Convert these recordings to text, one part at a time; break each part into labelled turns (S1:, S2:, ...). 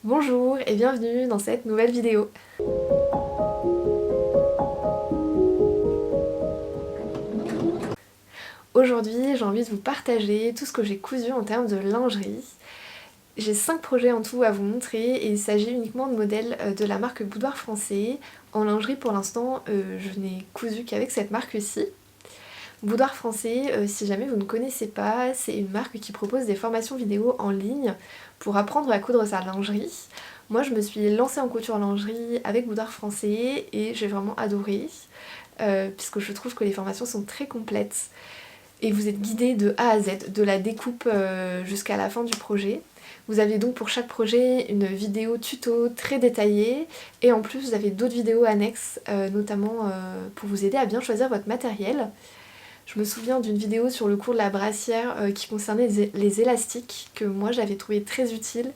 S1: Bonjour et bienvenue dans cette nouvelle vidéo. Aujourd'hui, j'ai envie de vous partager tout ce que j'ai cousu en termes de lingerie. J'ai 5 projets en tout à vous montrer et il s'agit uniquement de modèles de la marque Boudoir Français. En lingerie pour l'instant, je n'ai cousu qu'avec cette marque-ci. Boudoir Français, si jamais vous ne connaissez pas, c'est une marque qui propose des formations vidéo en ligne pour apprendre à coudre sa lingerie. Moi je me suis lancée en couture lingerie avec Boudoir Français et j'ai vraiment adoré puisque je trouve que les formations sont très complètes et vous êtes guidé de A à Z, de la découpe jusqu'à la fin du projet. Vous avez donc pour chaque projet une vidéo tuto très détaillée et en plus vous avez d'autres vidéos annexes, notamment pour vous aider à bien choisir votre matériel. Je me souviens d'une vidéo sur le cours de la brassière qui concernait les élastiques que moi j'avais trouvé très utile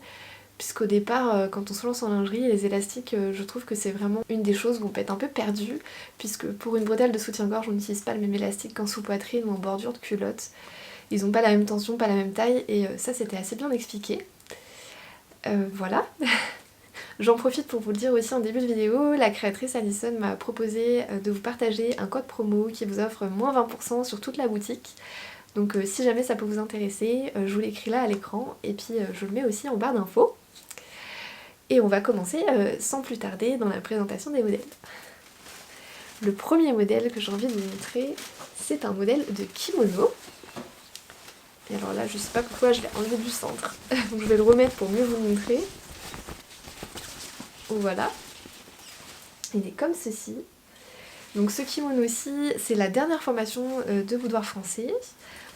S1: puisqu'au départ quand on se lance en lingerie, les élastiques je trouve que c'est vraiment une des choses où on peut être un peu perdu puisque pour une bretelle de soutien-gorge on n'utilise pas le même élastique qu'en sous-poitrine ou en bordure de culotte. Ils n'ont pas la même tension, pas la même taille et ça c'était assez bien expliqué. Voilà. J'en profite pour vous le dire aussi en début de vidéo, la créatrice Alison m'a proposé de vous partager un code promo qui vous offre moins 20% sur toute la boutique. Donc si jamais ça peut vous intéresser, je vous l'écris là à l'écran et puis je le mets aussi en barre d'infos. Et on va commencer sans plus tarder dans la présentation des modèles. Le premier modèle que j'ai envie de vous montrer, c'est un modèle de kimono. Et alors là, je sais pas pourquoi je l'ai enlevé du centre, donc je vais le remettre pour mieux vous le montrer. Voilà, il est comme ceci. Donc ce kimono-ci, c'est la dernière formation de Boudoir Français.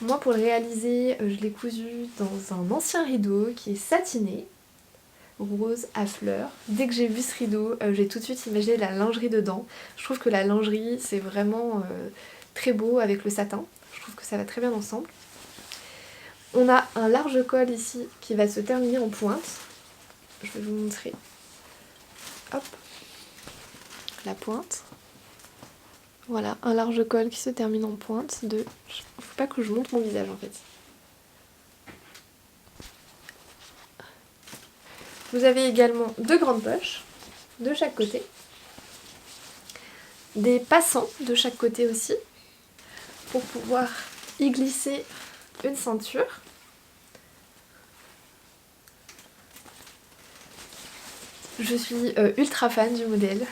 S1: Moi pour le réaliser, je l'ai cousu dans un ancien rideau qui est satiné, rose à fleurs. Dès que j'ai vu ce rideau, j'ai tout de suite imaginé la lingerie dedans. Je trouve que la lingerie c'est vraiment très beau avec le satin. Je trouve que ça va très bien ensemble. On a un large col ici qui va se terminer en pointe. Je vais vous montrer. Hop, la pointe. Voilà, un large col qui se termine en pointe de... Faut pas que je monte mon visage en fait. Vous avez également deux grandes poches de chaque côté. Des passants de chaque côté aussi pour pouvoir y glisser une ceinture. Je suis ultra fan du modèle.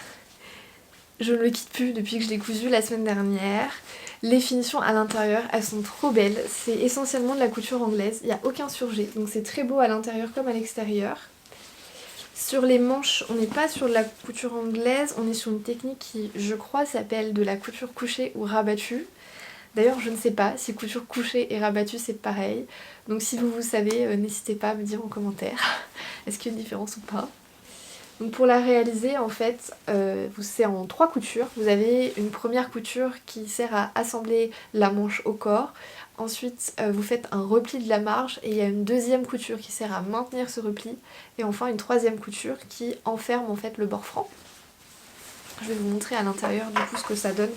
S1: Je ne le quitte plus depuis que je l'ai cousu la semaine dernière. Les finitions à l'intérieur, elles sont trop belles. C'est essentiellement de la couture anglaise, il n'y a aucun surjet. Donc c'est très beau à l'intérieur comme à l'extérieur. Sur les manches, on n'est pas sur de la couture anglaise, on est sur une technique qui, je crois, s'appelle de la couture couchée ou rabattue. D'ailleurs, je ne sais pas si couture couchée et rabattue c'est pareil. Donc si vous savez, n'hésitez pas à me dire en commentaire est-ce qu'il y a une différence ou pas. Donc pour la réaliser, en fait, c'est en 3 coutures. Vous avez une première couture qui sert à assembler la manche au corps. Ensuite, vous faites un repli de la marge et il y a une deuxième couture qui sert à maintenir ce repli. Et enfin, une troisième couture qui enferme en fait le bord franc. Je vais vous montrer à l'intérieur du coup ce que ça donne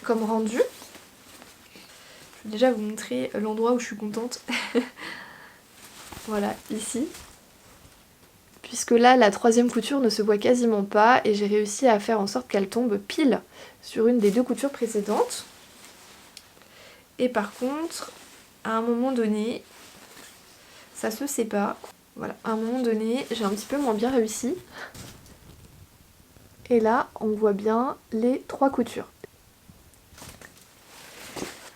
S1: comme rendu. Je vais déjà vous montrer l'endroit où je suis contente. Voilà, ici. Puisque là, la troisième couture ne se voit quasiment pas et j'ai réussi à faire en sorte qu'elle tombe pile sur une des deux coutures précédentes. Et par contre, à un moment donné, ça se sépare. Voilà, à un moment donné, j'ai un petit peu moins bien réussi. Et là, on voit bien les 3 coutures.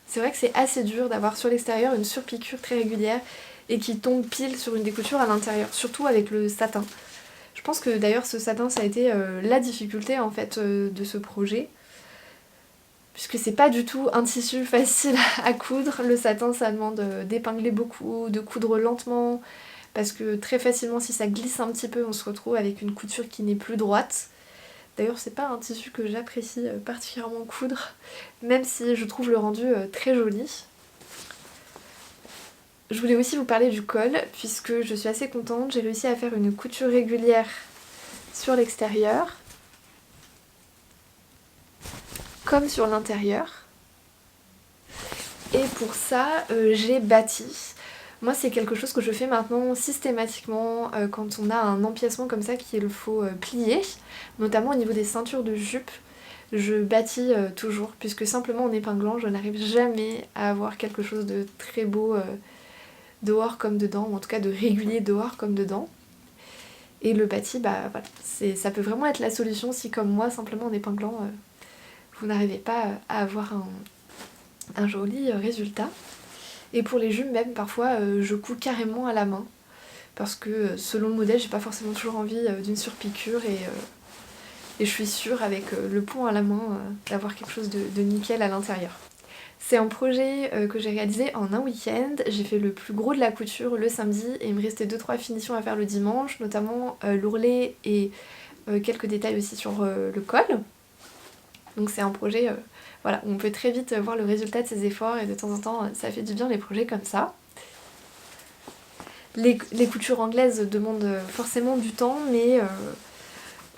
S1: C'est vrai que c'est assez dur d'avoir sur l'extérieur une surpiqûre très régulière et qui tombe pile sur une des coutures à l'intérieur, surtout avec le satin. Je pense que d'ailleurs ce satin ça a été la difficulté en fait de ce projet, puisque c'est pas du tout un tissu facile à coudre. Le satin ça demande d'épingler beaucoup, de coudre lentement, parce que très facilement si ça glisse un petit peu on se retrouve avec une couture qui n'est plus droite. D'ailleurs c'est pas un tissu que j'apprécie particulièrement coudre, même si je trouve le rendu très joli. Je voulais aussi vous parler du col, puisque je suis assez contente, j'ai réussi à faire une couture régulière sur l'extérieur, comme sur l'intérieur. Et pour ça, j'ai bâti. Moi c'est quelque chose que je fais maintenant systématiquement quand on a un empiècement comme ça qu'il faut plier, notamment au niveau des ceintures de jupe. Je bâtis toujours, puisque simplement en épinglant je n'arrive jamais à avoir quelque chose de très beau dehors comme dedans, ou en tout cas de régulier dehors comme dedans. Et le bâti, bah voilà, ça peut vraiment être la solution si comme moi, simplement en épinglant, vous n'arrivez pas à avoir un joli résultat. Et pour les jupes même, parfois je couds carrément à la main, parce que selon le modèle, j'ai pas forcément toujours envie d'une surpiqûre et je suis sûre avec le pont à la main d'avoir quelque chose de nickel à l'intérieur. C'est un projet que j'ai réalisé en un week-end. J'ai fait le plus gros de la couture le samedi et il me restait 2-3 finitions à faire le dimanche, notamment l'ourlet et quelques détails aussi sur le col. Donc c'est un projet voilà, où on peut très vite voir le résultat de ses efforts et de temps en temps ça fait du bien les projets comme ça. Les coutures anglaises demandent forcément du temps, mais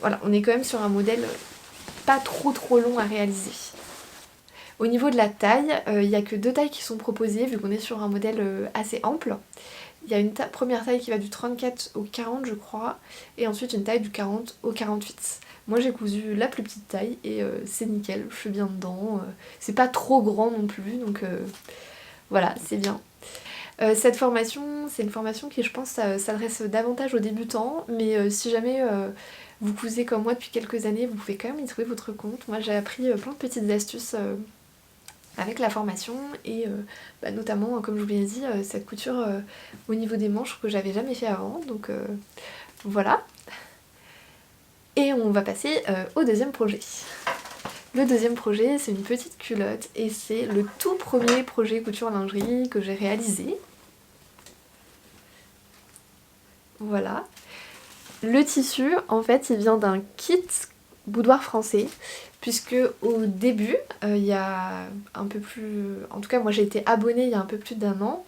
S1: voilà, on est quand même sur un modèle pas trop long à réaliser. Au niveau de la taille, il n'y a que 2 tailles qui sont proposées vu qu'on est sur un modèle assez ample. Il y a une première taille qui va du 34 au 40 je crois, et ensuite une taille du 40 au 48. Moi j'ai cousu la plus petite taille et c'est nickel, je suis bien dedans. C'est pas trop grand non plus, donc voilà, c'est bien. Cette formation, c'est une formation qui je pense s'adresse davantage aux débutants, mais si jamais vous cousez comme moi depuis quelques années, vous pouvez quand même y trouver votre compte. Moi j'ai appris plein de petites astuces avec la formation et notamment comme je vous l'ai dit cette couture au niveau des manches que j'avais jamais fait avant, donc voilà. Et on va passer au deuxième projet. Le deuxième projet c'est une petite culotte et c'est le tout premier projet couture lingerie que j'ai réalisé. Voilà. Le tissu en fait il vient d'un kit boudoir français, puisque au début, il y a un peu plus... En tout cas moi j'ai été abonnée il y a un peu plus d'1 an,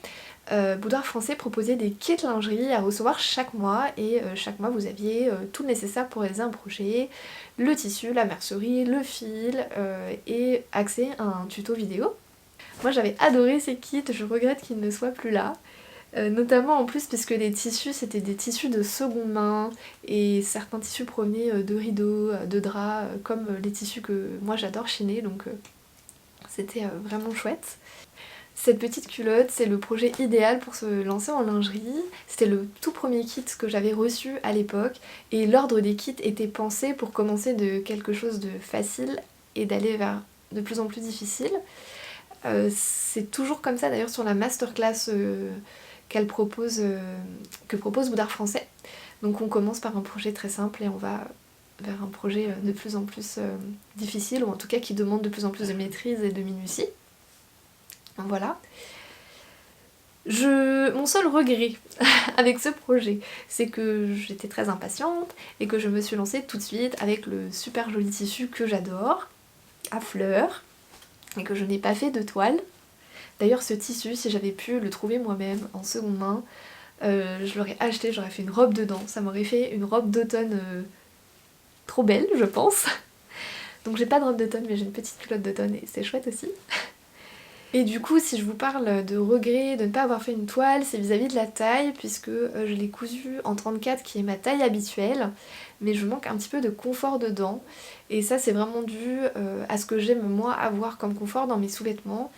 S1: Boudoir Français proposait des kits lingerie à recevoir chaque mois, et chaque mois vous aviez tout le nécessaire pour réaliser un projet, le tissu, la mercerie, le fil, et accès à un tuto vidéo. Moi j'avais adoré ces kits, je regrette qu'ils ne soient plus là. Notamment en plus puisque les tissus c'était des tissus de seconde main et certains tissus provenaient de rideaux, de draps, comme les tissus que moi j'adore chiner, donc c'était vraiment chouette. Cette petite culotte c'est le projet idéal pour se lancer en lingerie, c'était le tout premier kit que j'avais reçu à l'époque et l'ordre des kits était pensé pour commencer de quelque chose de facile et d'aller vers de plus en plus difficile. C'est toujours comme ça d'ailleurs sur la masterclass que propose Boudoir Français. Donc on commence par un projet très simple et on va vers un projet de plus en plus difficile, ou en tout cas qui demande de plus en plus de maîtrise et de minutie. Donc voilà. Mon seul regret avec ce projet, c'est que j'étais très impatiente et que je me suis lancée tout de suite avec le super joli tissu que j'adore, à fleurs, et que je n'ai pas fait de toile. D'ailleurs ce tissu, si j'avais pu le trouver moi-même en seconde main, je l'aurais acheté, j'aurais fait une robe dedans, ça m'aurait fait une robe d'automne trop belle je pense. Donc j'ai pas de robe d'automne mais j'ai une petite culotte d'automne et c'est chouette aussi. Et du coup si je vous parle de regret de ne pas avoir fait une toile, c'est vis-à-vis de la taille, puisque je l'ai cousue en 34 qui est ma taille habituelle, mais je manque un petit peu de confort dedans, et ça c'est vraiment dû à ce que j'aime moi avoir comme confort dans mes sous-vêtements.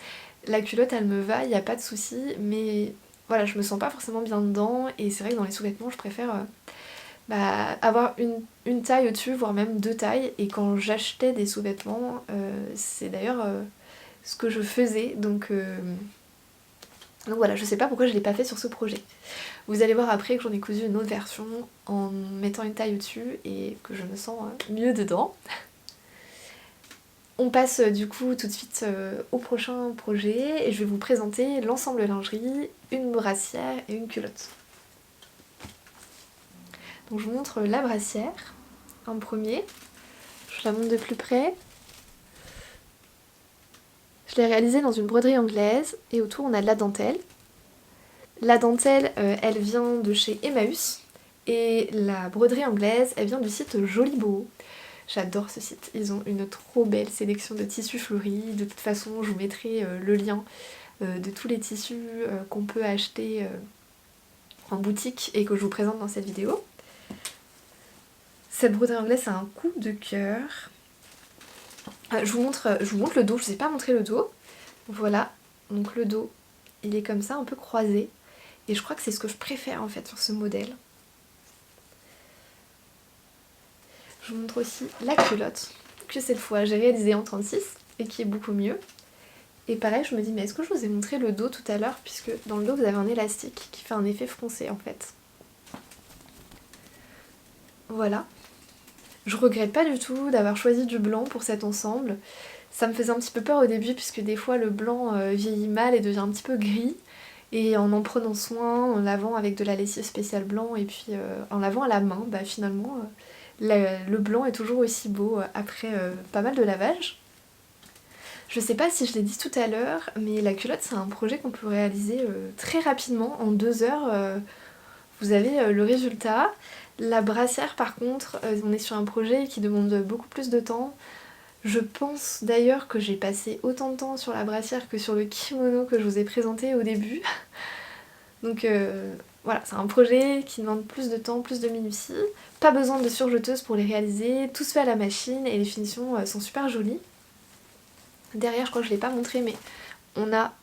S1: La culotte elle me va, il n'y a pas de souci, mais voilà, je me sens pas forcément bien dedans, et c'est vrai que dans les sous-vêtements je préfère avoir une taille au-dessus, voire même 2 tailles, et quand j'achetais des sous-vêtements, c'est d'ailleurs ce que je faisais, donc voilà, je sais pas pourquoi je l'ai pas fait sur ce projet. Vous allez voir après que j'en ai cousu une autre version en mettant une taille au-dessus et que je me sens mieux dedans. On passe du coup tout de suite au prochain projet et je vais vous présenter l'ensemble lingerie, une brassière et une culotte. Donc je vous montre la brassière en premier, je la montre de plus près. Je l'ai réalisée dans une broderie anglaise et autour on a de la dentelle. La dentelle elle vient de chez Emmaüs et la broderie anglaise elle vient du site Joliboho. J'adore ce site, ils ont une trop belle sélection de tissus fleuris, de toute façon je vous mettrai le lien de tous les tissus qu'on peut acheter en boutique et que je vous présente dans cette vidéo. Cette broderie anglaise, c'est un coup de cœur. Je vous montre le dos, je ne vous ai pas montré le dos. Voilà, donc le dos, il est comme ça, un peu croisé. Et je crois que c'est ce que je préfère en fait sur ce modèle. Je vous montre aussi la culotte, que cette fois j'ai réalisée en 36 et qui est beaucoup mieux. Et pareil, je me dis, mais est-ce que je vous ai montré le dos tout à l'heure, puisque dans le dos vous avez un élastique qui fait un effet froncé en fait. Voilà. Je regrette pas du tout d'avoir choisi du blanc pour cet ensemble. Ça me faisait un petit peu peur au début puisque des fois le blanc vieillit mal et devient un petit peu gris. Et en prenant soin, en lavant avec de la lessive spéciale blanc et puis en lavant à la main, bah finalement le blanc est toujours aussi beau après pas mal de lavage. Je sais pas si je l'ai dit tout à l'heure, mais la culotte c'est un projet qu'on peut réaliser très rapidement, en 2 heures. Vous avez le résultat. La brassière par contre, on est sur un projet qui demande beaucoup plus de temps. Je pense d'ailleurs que j'ai passé autant de temps sur la brassière que sur le kimono que je vous ai présenté au début. Donc voilà, c'est un projet qui demande plus de temps, plus de minutie. Pas besoin de surjeteuse pour les réaliser, tout se fait à la machine et les finitions sont super jolies. Derrière, je crois que je ne l'ai pas montré, mais on a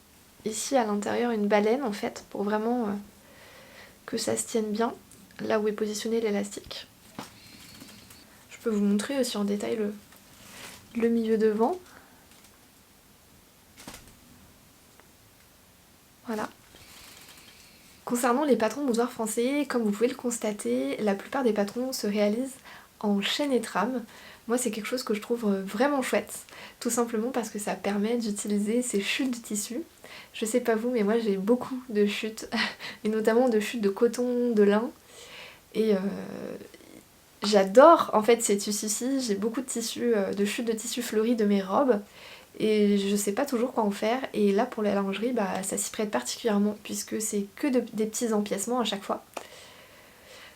S1: ici à l'intérieur une baleine en fait, pour vraiment que ça se tienne bien, là où est positionné l'élastique. Je peux vous montrer aussi en détail le milieu devant. Voilà. Concernant les patrons boudoir français, comme vous pouvez le constater, la plupart des patrons se réalisent en chaîne et trame. Moi c'est quelque chose que je trouve vraiment chouette, tout simplement parce que ça permet d'utiliser ces chutes de tissu. Je sais pas vous, mais moi j'ai beaucoup de chutes, et notamment de chutes de coton, de lin, et j'adore en fait ces tissus-ci. J'ai beaucoup de tissus, de chutes de tissu fleuris de mes robes, et je sais pas toujours quoi en faire, et là pour la lingerie bah ça s'y prête particulièrement puisque c'est que des petits empiècements à chaque fois.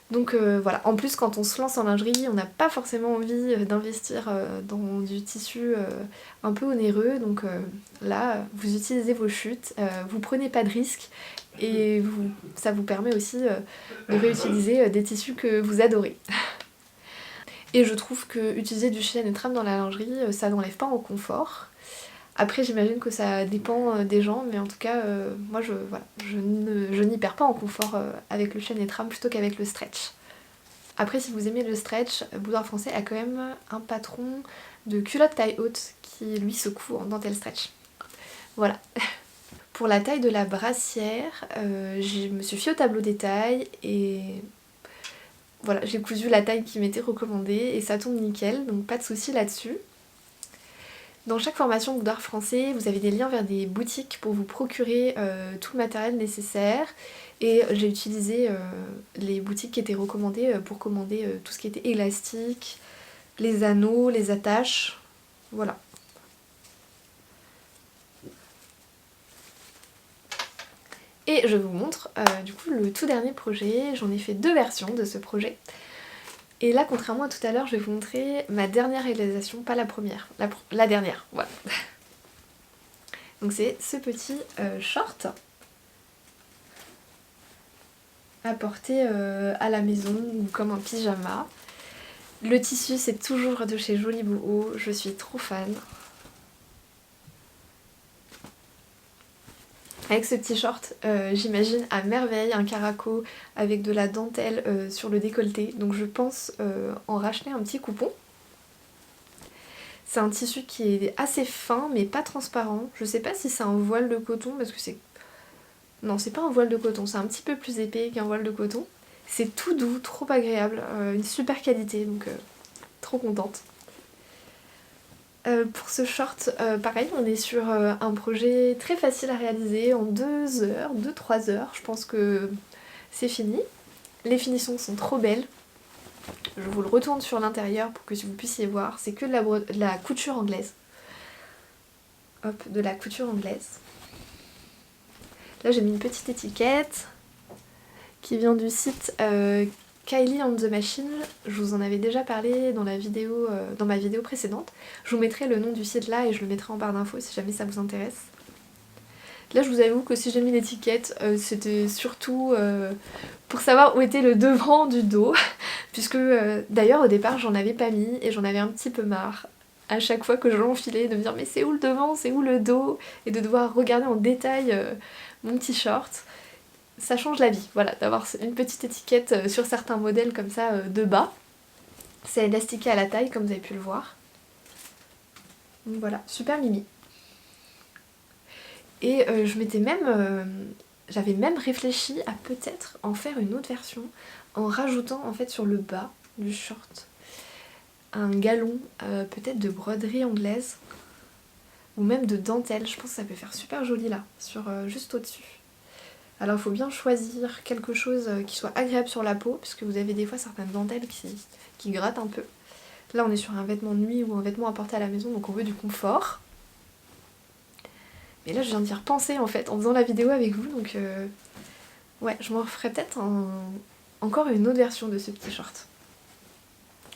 S1: Donc voilà, en plus quand on se lance en lingerie on n'a pas forcément envie d'investir dans du tissu un peu onéreux, donc là vous utilisez vos chutes, vous prenez pas de risques et ça vous permet aussi de réutiliser des tissus que vous adorez. Et je trouve que utiliser du chaîne et trame dans la lingerie ça n'enlève pas en confort. Après j'imagine que ça dépend des gens, mais en tout cas moi je n'y perds pas en confort avec le chaîne et trame plutôt qu'avec le stretch. Après si vous aimez le stretch, Boudoir Français a quand même un patron de culotte taille haute qui lui se coud en dentelle stretch. Voilà. Pour la taille de la brassière, je me suis fiée au tableau des tailles et voilà, j'ai cousu la taille qui m'était recommandée et ça tombe nickel, donc pas de soucis là-dessus. Dans chaque formation Boudoir Français, vous avez des liens vers des boutiques pour vous procurer tout le matériel nécessaire. Et j'ai utilisé les boutiques qui étaient recommandées pour commander tout ce qui était élastique, les anneaux, les attaches, voilà. Et je vous montre du coup le tout dernier projet. J'en ai fait 2 versions de ce projet. Et là, contrairement à tout à l'heure, je vais vous montrer ma dernière réalisation, pas la première, la dernière, voilà. Donc c'est ce petit short à porter à la maison ou comme un pyjama. Le tissu c'est toujours de chez Joli Bouot, je suis trop fan. Avec ce petit short, j'imagine à merveille un caraco avec de la dentelle sur le décolleté. Donc je pense en racheter un petit coupon. C'est un tissu qui est assez fin mais pas transparent. Je sais pas si c'est un voile de coton parce que c'est... Non, c'est pas un voile de coton, c'est un petit peu plus épais qu'un voile de coton. C'est tout doux, trop agréable, une super qualité, donc trop contente. Pour ce short, pareil, on est sur un projet très facile à réaliser en 2 heures, 2-3 heures, je pense que c'est fini. Les finitions sont trop belles. Je vous le retourne sur l'intérieur pour que vous puissiez voir, c'est que de la couture anglaise. Hop, de la couture anglaise. Là j'ai mis une petite étiquette qui vient du site Kylie and the Machine. Je vous en avais déjà parlé dans ma vidéo précédente. Je vous mettrai le nom du site là et je le mettrai en barre d'infos si jamais ça vous intéresse. Là je vous avoue que si j'ai mis l'étiquette, c'était surtout pour savoir où était le devant du dos, puisque d'ailleurs au départ j'en avais pas mis et j'en avais un petit peu marre à chaque fois que je l'enfilais de me dire mais c'est où le devant, c'est où le dos, et de devoir regarder en détail mon petit short. Ça change la vie, voilà, d'avoir une petite étiquette sur certains modèles comme ça de bas. C'est élastiqué à la taille comme vous avez pu le voir. Donc voilà, super mimi. Et j'avais même réfléchi à peut-être en faire une autre version en rajoutant en fait sur le bas du short un galon peut-être de broderie anglaise ou même de dentelle. Je pense que ça peut faire super joli là, sur juste au-dessus. Alors il faut bien choisir quelque chose qui soit agréable sur la peau, puisque vous avez des fois certaines dentelles qui grattent un peu. Là on est sur un vêtement de nuit ou un vêtement à porter à la maison, donc on veut du confort. Mais là je viens d'y repenser en fait en faisant la vidéo avec vous, donc ouais, je m'en referai peut-être encore une autre version de ce petit short.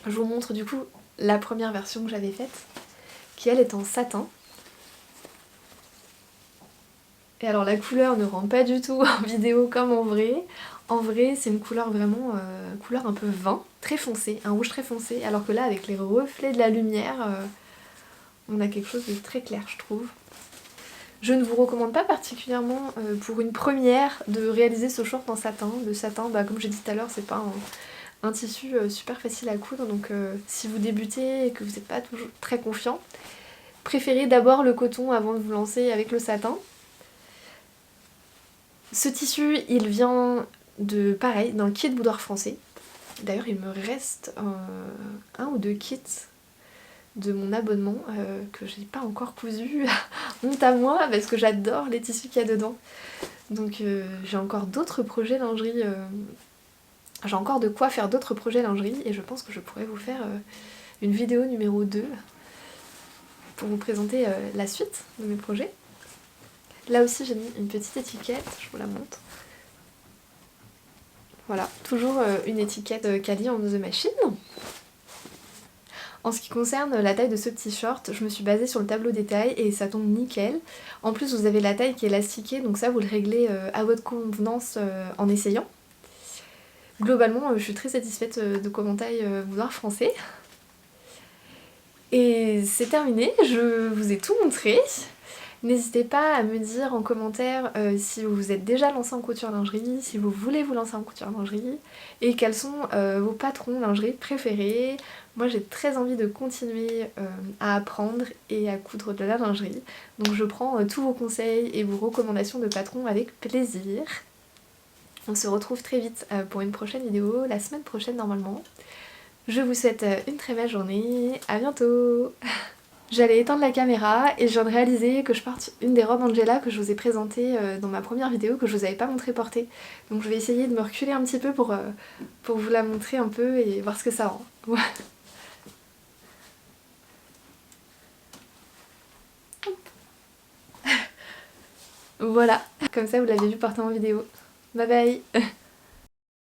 S1: Je vous montre du coup la première version que j'avais faite, qui elle est en satin. Et alors la couleur ne rend pas du tout en vidéo comme en vrai. En vrai c'est une couleur vraiment, couleur un peu vin, très foncé, un rouge très foncé, alors que là avec les reflets de la lumière, on a quelque chose de très clair je trouve. Je ne vous recommande pas particulièrement pour une première de réaliser ce short en satin. Le satin, bah, comme j'ai dit tout à l'heure, c'est pas un tissu super facile à coudre, donc si vous débutez et que vous n'êtes pas toujours très confiant, préférez d'abord le coton avant de vous lancer avec le satin. Ce tissu, il vient pareil, d'un kit Boudoir Français. D'ailleurs, il me reste un ou deux kits de mon abonnement que j'ai pas encore cousu. Honte à moi, parce que j'adore les tissus qu'il y a dedans. Donc j'ai encore d'autres projets lingerie. J'ai encore de quoi faire d'autres projets lingerie et je pense que je pourrais vous faire une vidéo numéro 2 pour vous présenter la suite de mes projets. Là aussi j'ai mis une petite étiquette, je vous la montre. Voilà, toujours une étiquette Cali on the machine. En ce qui concerne la taille de ce petit short, je me suis basée sur le tableau des tailles et ça tombe nickel. En plus vous avez la taille qui est élastiquée, donc ça vous le réglez à votre convenance en essayant. Globalement je suis très satisfaite de comment taille Boudoir Français. Et c'est terminé, je vous ai tout montré. N'hésitez pas à me dire en commentaire si vous vous êtes déjà lancé en couture lingerie, si vous voulez vous lancer en couture lingerie, et quels sont vos patrons lingerie préférés. Moi j'ai très envie de continuer à apprendre et à coudre de la lingerie, donc je prends tous vos conseils et vos recommandations de patrons avec plaisir. On se retrouve très vite pour une prochaine vidéo, la semaine prochaine normalement. Je vous souhaite une très belle journée, à bientôt. J'allais éteindre la caméra et je viens de réaliser que je porte une des robes Angela que je vous ai présentée dans ma première vidéo, que je vous avais pas montré porter. Donc je vais essayer de me reculer un petit peu pour vous la montrer un peu et voir ce que ça rend. Voilà, comme ça vous l'avez vu porter en vidéo. Bye bye.